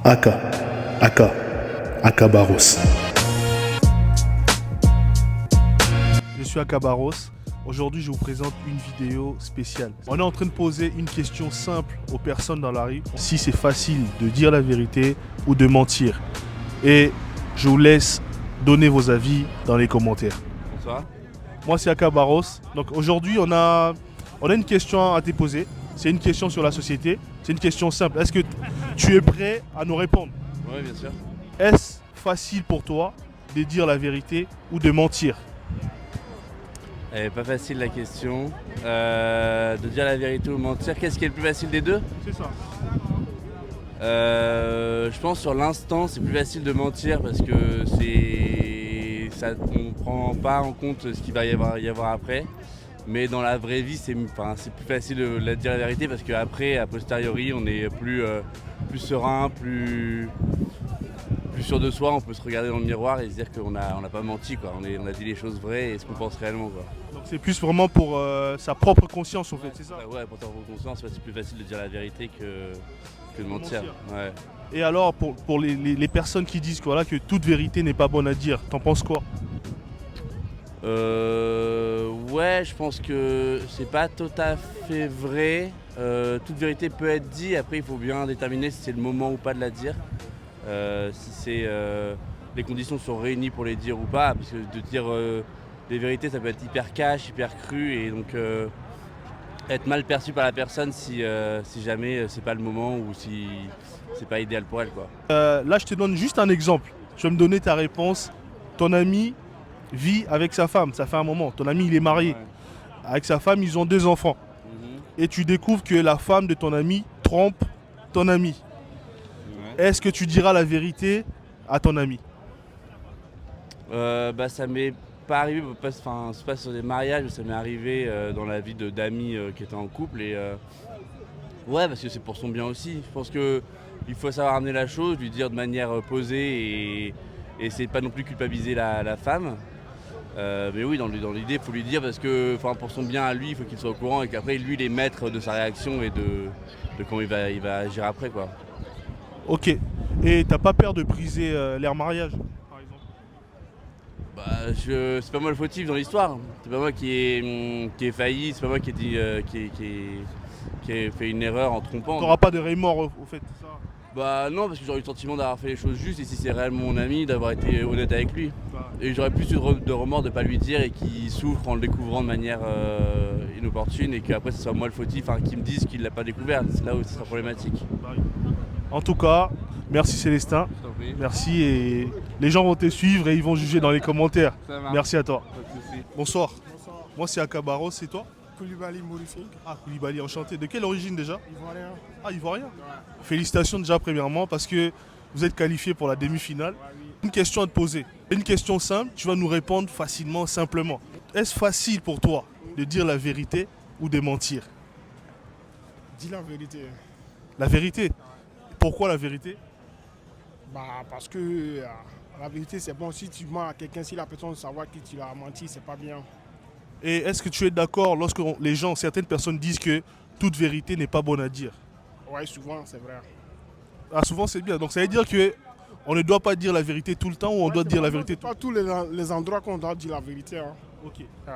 Aka, Aka, Aka Barros. Je suis Aka Barros. Aujourd'hui, je vous présente une vidéo spéciale. On est en train de poser une question simple aux personnes dans la rue. Si c'est facile de dire la vérité ou de mentir. Et je vous laisse donner vos avis dans les commentaires. Bonsoir. Moi, c'est Aka Barros. Donc aujourd'hui, on a une question à te poser. C'est une question sur la société. C'est une question simple. Est-ce que tu es prêt à nous répondre? Oui, bien sûr. Est-ce facile pour toi de dire la vérité ou de mentir? Elle est pas facile la question. De dire la vérité ou mentir, qu'est-ce qui est le plus facile des deux? C'est ça. Je pense sur l'instant c'est plus facile de mentir parce que on prend pas en compte ce qu'il va y avoir après. Mais dans la vraie vie c'est plus facile de dire la vérité parce qu'après, a posteriori, on est plus serein, plus sûr de soi, on peut se regarder dans le miroir et se dire qu'on n'a pas menti, quoi. On a dit les choses vraies et ce qu'on pense réellement, quoi. Donc c'est plus vraiment pour sa propre conscience en fait, c'est ça? Ouais, pour ta propre conscience, ouais, c'est plus facile de dire la vérité que de mentir. Ouais. Et alors pour les personnes qui disent que toute vérité n'est pas bonne à dire, t'en penses quoi? Ouais, je pense que c'est pas tout à fait vrai. Toute vérité peut être dite, après il faut bien déterminer si c'est le moment ou pas de la dire. Si les conditions sont réunies pour les dire ou pas, parce que de dire des vérités ça peut être hyper cash, hyper cru et donc être mal perçu par la personne si jamais c'est pas le moment ou si c'est pas idéal pour elle, quoi. Là je te donne juste un exemple. Tu vas me donner ta réponse. Ton ami vit avec sa femme, ça fait un moment. Ton ami il est marié. Ouais. Avec sa femme ils ont 2 enfants. Et tu découvres que la femme de ton ami trompe ton ami. Ouais. Est-ce que tu diras la vérité à ton ami? Ça m'est pas arrivé, c'est pas sur des mariages, mais ça m'est arrivé dans la vie d'amis qui étaient en couple et ouais, parce que c'est pour son bien aussi. Je pense que il faut savoir amener la chose, lui dire de manière posée et essayer de pas non plus culpabiliser la femme. Mais oui, dans l'idée, il faut lui dire parce que pour son bien à lui, il faut qu'il soit au courant et qu'après lui il est maître de sa réaction et de comment il va agir après, quoi. Ok. Et t'as pas peur de briser leur mariage, par exemple? C'est pas moi le fautif dans l'histoire. C'est pas moi qui ai failli, c'est pas moi qui ai fait une erreur en trompant. T'auras pas de remords au fait, c'est ça? Bah non, parce que j'aurais eu le sentiment d'avoir fait les choses justes et si c'est réellement mon ami, d'avoir été honnête avec lui. Et j'aurais plus eu de remords de pas lui dire et qu'il souffre en le découvrant de manière inopportune et qu'après ce soit moi le fautif, qui me dise qu'il l'a pas découvert. C'est là où ce sera problématique. En tout cas, merci Célestin. Je t'en prie. Merci et les gens vont te suivre et ils vont juger dans les commentaires. Ça marche. Merci à toi. Pas de soucis. Bonsoir. Bonsoir. Moi c'est Aka Barros, c'est toi? Koulibaly Mourifik, Ah, Koulibaly, enchanté. De quelle origine déjà? Ivoirien. Ah, ivoirien. Ouais. Félicitations déjà premièrement parce que vous êtes qualifié pour la demi-finale. Ouais, oui. Une question à te poser. Une question simple, tu vas nous répondre facilement, simplement. Est-ce facile pour toi de dire la vérité ou de mentir? Dis la vérité. La vérité. Pourquoi la vérité? Parce que la vérité c'est bon. Si tu mens à quelqu'un, si la personne savoir que tu l'as menti, c'est pas bien. Et est-ce que tu es d'accord lorsque certaines personnes disent que toute vérité n'est pas bonne à dire? Ouais, souvent c'est vrai. Ah, souvent c'est bien. Donc ça veut dire que on ne doit pas dire la vérité tout le temps ou on doit dire la vérité tout le Pas tous les endroits qu'on doit dire la vérité. Hein. temps? Ok. Ouais.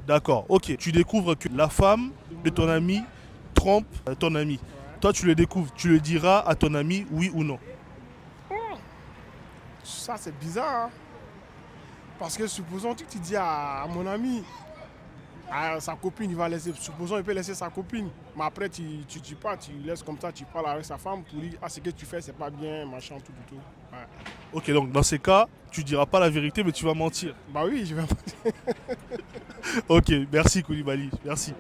D'accord. Ok. Tu découvres que la femme de ton ami trompe ton ami. Toi tu le découvres. Tu le diras à ton ami, oui ou non? Ça c'est bizarre. Hein. Parce que supposons que tu dis à mon ami, à sa copine, il va laisser. Supposons il peut laisser sa copine. Mais après tu dis pas, tu laisses comme ça, tu parles avec sa femme pour dire ce que tu fais c'est pas bien, machin, tout. Ouais. Ok, donc dans ces cas, tu diras pas la vérité mais tu vas mentir. Bah oui, je vais Ok, merci Koulibaly, merci.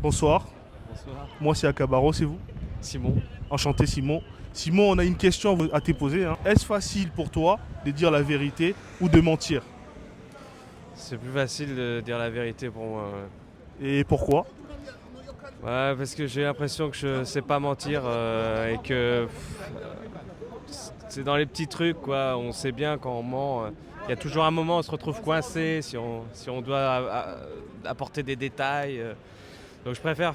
Bonsoir, Bonsoir. moi c'est Aka Barros, c'est vous? Simon. Enchanté Simon. Simon, on a une question à te poser. Est-ce facile pour toi de dire la vérité ou de mentir? C'est plus facile de dire la vérité pour moi. Et pourquoi? Ouais, parce que j'ai l'impression que je sais pas mentir et que c'est dans les petits trucs, quoi. On sait bien quand on ment. Il y a toujours un moment où on se retrouve coincé si on doit apporter des détails. Donc je préfère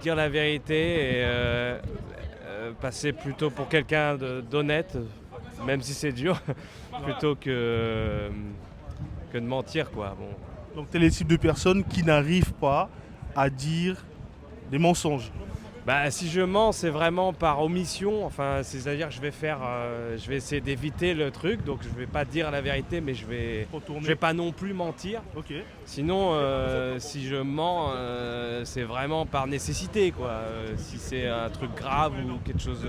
dire la vérité et passer plutôt pour quelqu'un d'honnête, même si c'est dur, plutôt que de mentir, quoi. Bon. Donc tu es le type de personne qui n'arrive pas à dire des mensonges. Bah, si je mens, c'est vraiment par omission. Enfin, c'est-à-dire que je vais essayer d'éviter le truc. Donc, je vais pas dire la vérité, mais je vais pas non plus mentir. Ok. Sinon, si je mens, c'est vraiment par nécessité, quoi. Si c'est un truc grave ou quelque chose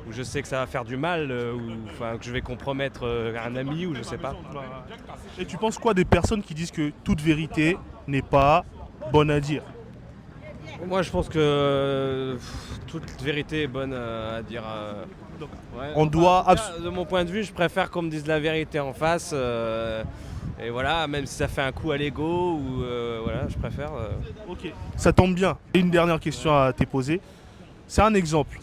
où je sais que ça va faire du mal, ou que je vais compromettre un ami ou je sais pas. Et tu penses quoi des personnes qui disent que toute vérité n'est pas bonne à dire? Moi, je pense que toute vérité est bonne à dire. Ouais. On doit De mon point de vue, je préfère qu'on me dise la vérité en face. Et voilà, même si ça fait un coup à l'ego, ou voilà, je préfère. Ok, ça tombe bien. Une dernière question à te poser. C'est un exemple.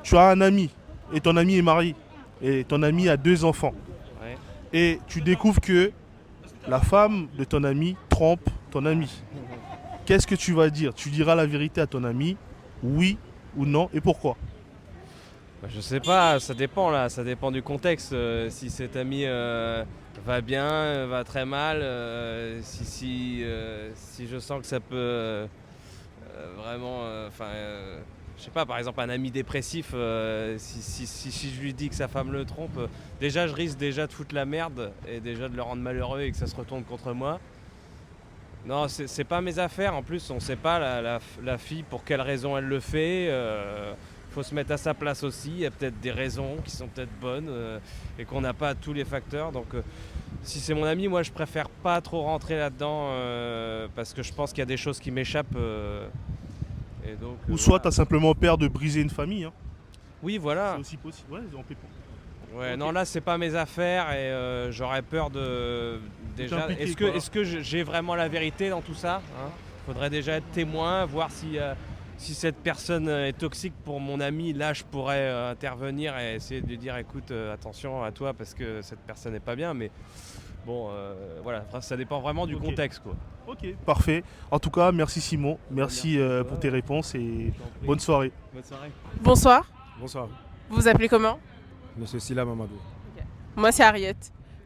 Tu as un ami et ton ami est marié et ton ami a 2 enfants. Ouais. Et tu découvres que la femme de ton ami trompe ton ami. Qu'est-ce que tu vas dire? Tu diras la vérité à ton ami, oui ou non, et pourquoi? Bah, je sais pas, ça dépend là, ça dépend du contexte. Si cet ami va bien, va très mal, si je sens que ça peut vraiment, je sais pas, par exemple un ami dépressif, si je lui dis que sa femme le trompe, déjà je risque déjà de foutre la merde et déjà de le rendre malheureux et que ça se retourne contre moi. Non, c'est pas mes affaires. En plus, on sait pas la fille pour quelle raison elle le fait. Faut se mettre à sa place aussi. Il y a peut-être des raisons qui sont peut-être bonnes et qu'on n'a pas tous les facteurs. Donc, si c'est mon ami, moi, je préfère pas trop rentrer là-dedans parce que je pense qu'il y a des choses qui m'échappent. Et donc, Ou soit tu as simplement peur de briser une famille. Hein. Oui, voilà. C'est aussi possible. Ouais, on peut pas. Ouais, Ok. non, là, c'est pas mes affaires et j'aurais peur de. Déjà, T'impliquer, quoi. est-ce que j'ai vraiment la vérité dans tout ça, hein? Faudrait déjà être témoin, voir si cette personne est toxique pour mon ami. Là, je pourrais intervenir et essayer de lui dire écoute, attention à toi parce que cette personne n'est pas bien. Mais bon, voilà, ça dépend vraiment du Ok. contexte, quoi. Ok, parfait. En tout cas, merci Simon. Merci pour tes réponses et bonne soirée. Bonne soirée. Bonsoir, Bonsoir, vous vous appelez comment? Monsieur Silla Mamadou. Moi c'est Harriet.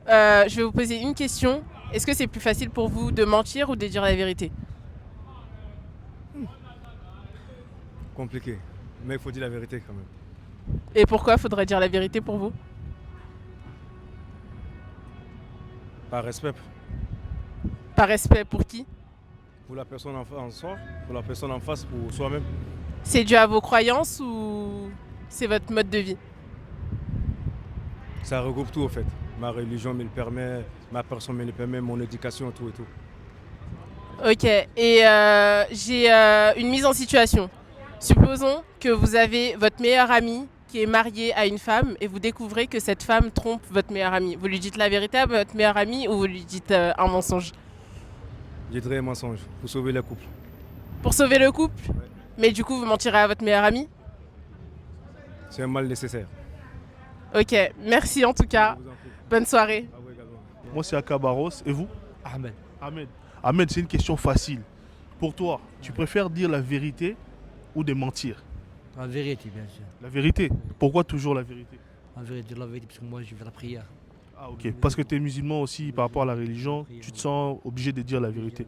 Je vais vous poser une question. Est-ce que c'est plus facile pour vous de mentir ou de dire la vérité? Compliqué, mais il faut dire la vérité quand même. Et pourquoi faudrait dire la vérité pour vous? Par respect Par respect pour qui? pour la personne en soi, pour la personne en face, pour soi-même. C'est dû à vos croyances ou c'est votre mode de vie? Ça regroupe tout au fait. Ma religion me le permet, ma personne me le permet, mon éducation, tout et tout. Ok, et j'ai une mise en situation. Supposons que vous avez votre meilleur ami qui est marié à une femme et vous découvrez que cette femme trompe votre meilleur ami. Vous lui dites la vérité à votre meilleur ami ou vous lui dites un mensonge? Je dirais un mensonge pour sauver le couple. Pour sauver le couple? Mais du coup, vous mentirez à votre meilleur ami? C'est un mal nécessaire. Ok, merci en tout cas. Je vous en prie. Bonne soirée. À vous également. Moi, c'est Akabaros. Et vous? Ahmed. Ahmed. Ahmed, c'est une question facile. Pour toi, tu préfères dire la vérité ou de mentir? La vérité, bien sûr. La vérité. Pourquoi toujours la vérité? La vérité, parce que moi, je fais la prière. Ah ok. Parce que tu es musulman aussi par rapport à la religion, tu te sens obligé de dire la vérité.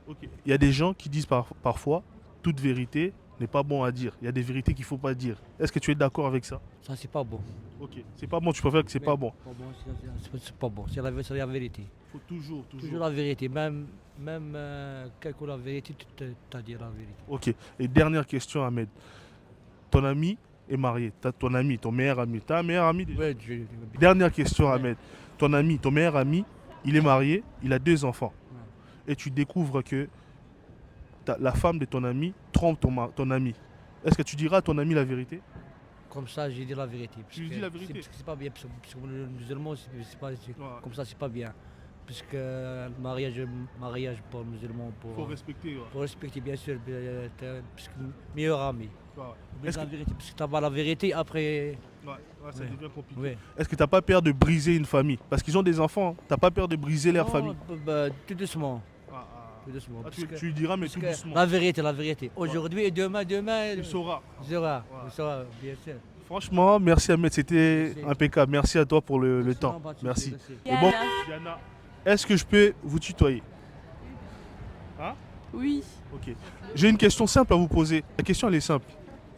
Ok. Il y a des gens qui disent parfois toute vérité n'est pas bon à dire. Il y a des vérités qu'il ne faut pas dire. Est-ce que tu es d'accord avec ça? Ça, c'est pas bon. Ok. C'est pas bon, tu préfères que c'est pas bon. Pas bon, c'est pas bon. C'est la vérité. Il faut toujours. Toujours la vérité. Même quelle que la vérité, tu as dit la vérité. Ok. Et dernière question, Ahmed. Ton ami est marié. T'as ton ami, ton meilleur ami. T'as un meilleur ami déjà? Ouais, Dernière question, Ahmed. Ton ami, ton meilleur ami, il est marié, il a 2 enfants. Et tu découvres que la femme de ton ami trompe ton ami. Est-ce que tu diras à ton ami la vérité? Comme ça, j'ai dit la vérité. Tu lui dis la vérité? C'est pas bien. Parce que le musulman, comme ça, c'est pas bien. Puisque le mariage pour le musulman, Il faut respecter. faut respecter, bien sûr, puisque meilleur ami. Mais Est-ce la que- vérité, parce que tu vas la vérité après. ça Ouais. devient compliqué. Ouais. Est-ce que tu n'as pas peur de briser une famille? Parce qu'ils ont des enfants. Tu n'as pas peur de briser leur famille? Tout doucement. tout doucement. Ah, parce tu que- lui diras, mais parce tout que doucement. La vérité, la vérité. Aujourd'hui et demain, Tu sauras. il saura, Ouais. il saura, bien sûr. Franchement, merci Ahmed, c'était Merci. impeccable. Merci à toi pour le Non, temps. pas de souci, Merci. merci. Et bon, Diana, est-ce que je peux vous tutoyer? Oui. Ok. J'ai une question simple à vous poser. La question, elle est simple.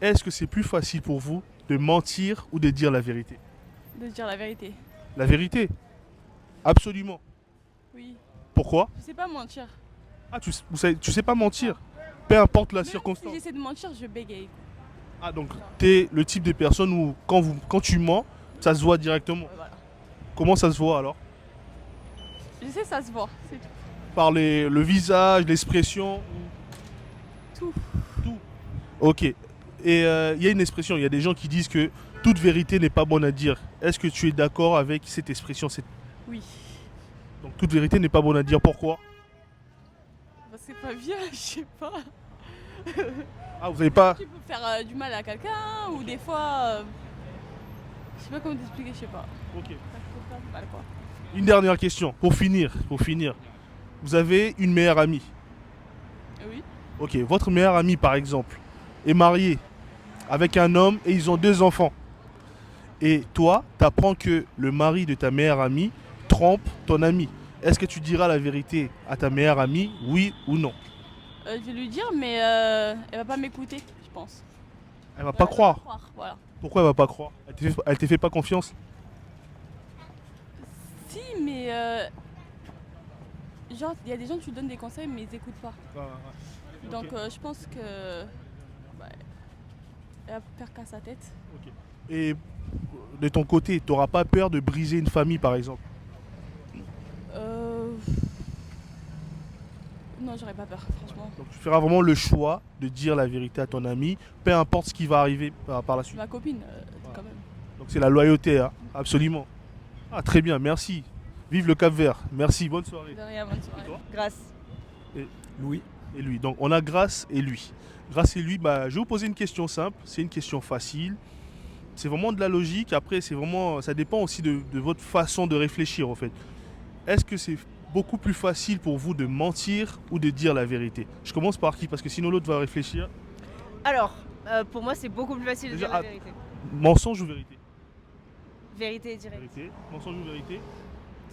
Est-ce que c'est plus facile pour vous de mentir ou de dire la vérité? De dire la vérité. La vérité? Absolument. Oui. Pourquoi? Je sais pas mentir. Ah, tu sais pas mentir. Peu importe la Même circonstance. si j'essaie de mentir, je bégaye. Ah, donc t'es le type de personne où quand tu mens, ça se voit directement. Voilà. Comment ça se voit alors? Je sais, ça se voit, c'est tout. Par le visage, l'expression? Tout. Tout. Ok. Et il y a une expression, il y a des gens qui disent que toute vérité n'est pas bonne à dire. Est-ce que tu es d'accord avec cette expression? Oui. Donc toute vérité n'est pas bonne à dire. Pourquoi? Parce que c'est pas bien, je sais pas. Ah, vous n'avez pas... Tu peux faire du mal à quelqu'un ou des fois. Je sais pas comment t'expliquer, je sais pas. Ok. Ça peut faire du mal, quoi. Une dernière question, pour finir. Vous avez une meilleure amie. Oui. Ok, votre meilleure amie par exemple est mariée avec un homme et ils ont 2 enfants. Et toi, tu apprends que le mari de ta meilleure amie trompe ton ami. Est-ce que tu diras la vérité à ta meilleure amie, oui ou non? Je vais lui dire, mais elle va pas m'écouter, je pense. Elle va pas Elle va croire. Voilà. Pourquoi elle va pas croire? Elle te fait pas confiance? Si, mais. Genre, il y a des gens, tu donnes des conseils, mais ils écoutent pas. Donc, je pense que. Bah, elle va faire qu'à sa tête. Et de ton côté, tu n'auras pas peur de briser une famille par exemple? Non, j'aurais pas peur, franchement. Donc tu feras vraiment le choix de dire la vérité à ton ami, peu importe ce qui va arriver par la C'est suite. ma copine, quand même. Donc c'est la loyauté, hein, absolument. Ah très bien, merci. Vive le Cap-Vert. Merci, bonne soirée. De rien, bonne soirée. Et toi? Grâce. Louis. Et lui. Donc on a Grâce et lui. Grâce et lui, je vais vous poser une question simple. C'est une question facile. C'est vraiment de la logique. Après, ça dépend aussi de votre façon de réfléchir en fait. Est-ce que c'est beaucoup plus facile pour vous de mentir ou de dire la vérité? Je commence par qui? Parce que sinon l'autre va réfléchir. Alors, pour moi, c'est beaucoup plus facile de Déjà, dire la vérité. Mensonge ou vérité? Vérité directe. Vérité. Mensonge ou vérité?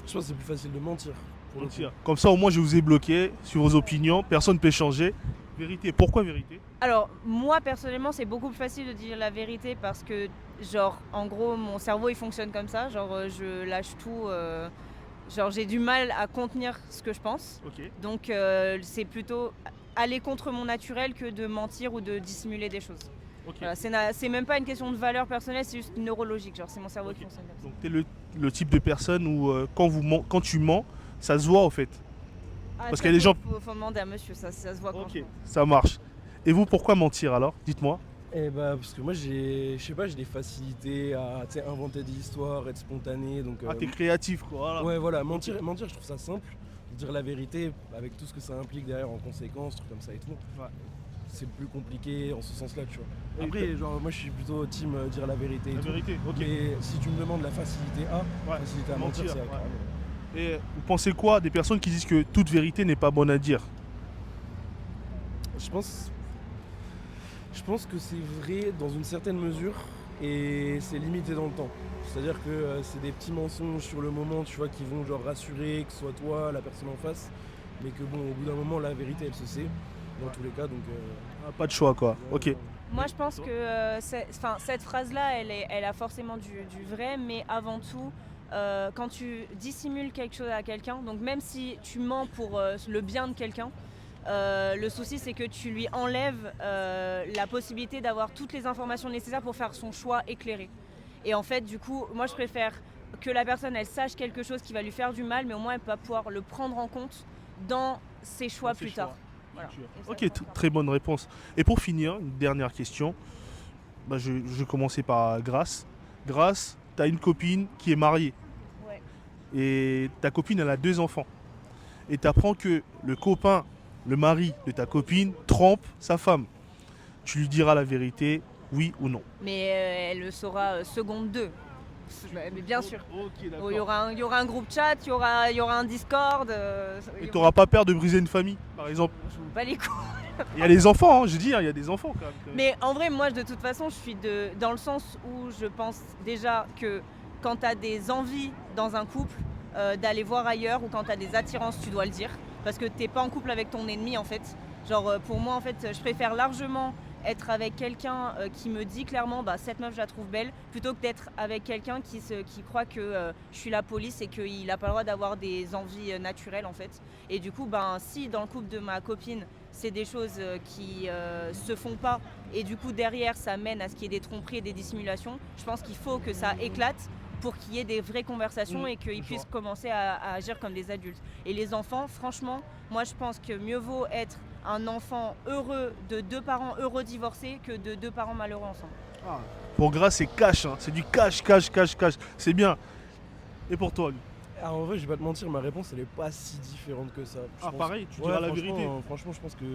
Je pense que c'est plus facile de mentir. Pour le coup. Mentir. Comme ça au moins je vous ai bloqué sur vos opinions. Personne ne peut changer. Vérité. Pourquoi vérité? Alors, moi, personnellement, c'est beaucoup plus facile de dire la vérité parce que, genre, en gros, mon cerveau, il fonctionne comme ça. Genre, je lâche tout. Genre, j'ai du mal à contenir ce que je pense. Ok. Donc, c'est plutôt aller contre mon naturel que de mentir ou de dissimuler des choses. Ok. Voilà, c'est même pas une question de valeur personnelle, c'est juste neurologique. Genre, c'est mon cerveau Ok. qui fonctionne comme ça. Donc tu es le type de personne où quand tu mens, ça se voit en fait. Ah, Parce ça, qu'il y a des gens- faut demander à monsieur, ça se voit quand Ok, je mens. ça marche. Et vous, pourquoi mentir alors? Dites-moi. Eh bah, parce que moi, je sais pas, j'ai des facilités à tu sais, inventer des histoires, être spontané. Donc, Ah, t'es créatif quoi. Voilà. ouais, voilà, mentir, je trouve ça simple. Dire la vérité avec tout ce que ça implique derrière en conséquences, trucs comme ça et tout. Ouais. C'est plus compliqué en ce sens-là, tu vois. Et Après, genre, moi, je suis plutôt team dire la vérité et La tout. vérité, ok. Mais si tu me demandes la facilité Ouais, facilité à mentir, c'est ouais. carrément. Et vous pensez quoi des personnes qui disent que toute vérité n'est pas bonne à dire? Je pense que c'est vrai dans une certaine mesure et c'est limité dans le temps. C'est-à-dire que c'est des petits mensonges sur le moment, tu vois, qui vont genre rassurer que ce soit toi, la personne en face, mais que bon, au bout d'un moment, la vérité, elle se sait dans tous les cas. Donc, Ah, pas de choix quoi. Ok. Moi, je pense que cette phrase-là, elle a forcément du vrai, mais avant tout, quand tu dissimules quelque chose à quelqu'un, donc même si tu mens pour le bien de quelqu'un, le souci, c'est que tu lui enlèves la possibilité d'avoir toutes les informations nécessaires pour faire son choix éclairé. Et en fait, du coup, moi, je préfère que la personne, elle sache quelque chose qui va lui faire du mal, mais au moins, elle va pouvoir le prendre en compte dans ses choix Dans ses plus choix. tard. Voilà. Et ça, Ok, je pense très bonne réponse. Et pour finir, une dernière question. Je vais commencer par Grâce. Grâce, tu as une copine qui est mariée. Ouais. Et ta copine, elle a 2 enfants. Et tu apprends que le copain, le mari de ta copine, trompe sa femme. Tu lui diras la vérité, oui ou non? Mais elle le saura seconde 2. Mais bien sûr. Ok, d'accord. Oh, il y aura un groupe chat, il y aura un Discord. Et t'auras pas peur de briser une famille, par exemple? Je vous bats les couilles. Il y a des enfants, hein, je dis, hein, il y a des enfants quand même. Mais en vrai, moi, de toute façon, je suis dans le sens où je pense déjà que quand tu as des envies dans un couple, d'aller voir ailleurs, ou quand tu as des attirances, tu dois le dire. Parce que t'es pas en couple avec ton ennemi, en fait. Genre, pour moi, en fait, je préfère largement être avec quelqu'un qui me dit clairement cette meuf je la trouve belle, plutôt que d'être avec quelqu'un qui croit que je suis la police et qu'il n'a pas le droit d'avoir des envies naturelles en fait. Et du coup si dans le couple de ma copine c'est des choses qui se font pas et du coup derrière ça mène à ce qu'il y ait des tromperies et des dissimulations, je pense qu'il faut que ça éclate pour qu'il y ait des vraies conversations et qu'ils puissent commencer à agir comme des adultes. Et les enfants, franchement, moi je pense que mieux vaut être un enfant heureux de 2 parents heureux divorcés que de 2 parents malheureux ensemble. Ah. Pour Grace, c'est cash, hein. C'est du cash. C'est bien. Et pour toi, lui? Alors, en vrai, je vais pas te mentir, ma réponse elle est pas si différente que ça. Pareil, tu diras la vérité. Franchement, je pense que.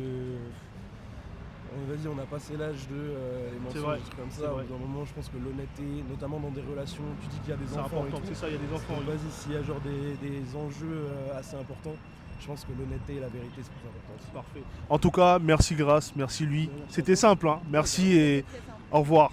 Vas-y, on a passé l'âge de les mensonges, des trucs comme ça. Au bout d'un moment, je pense que l'honnêteté, notamment dans des relations, tu dis qu'il y a des enfants. C'est important, c'est ça, il y a des enfants. Vas-y, s'il y a genre des enjeux assez importants, je pense que l'honnêteté et la vérité c'est plus important. Parfait. En tout cas, merci Grace, merci lui. C'était simple, hein. Merci et au revoir.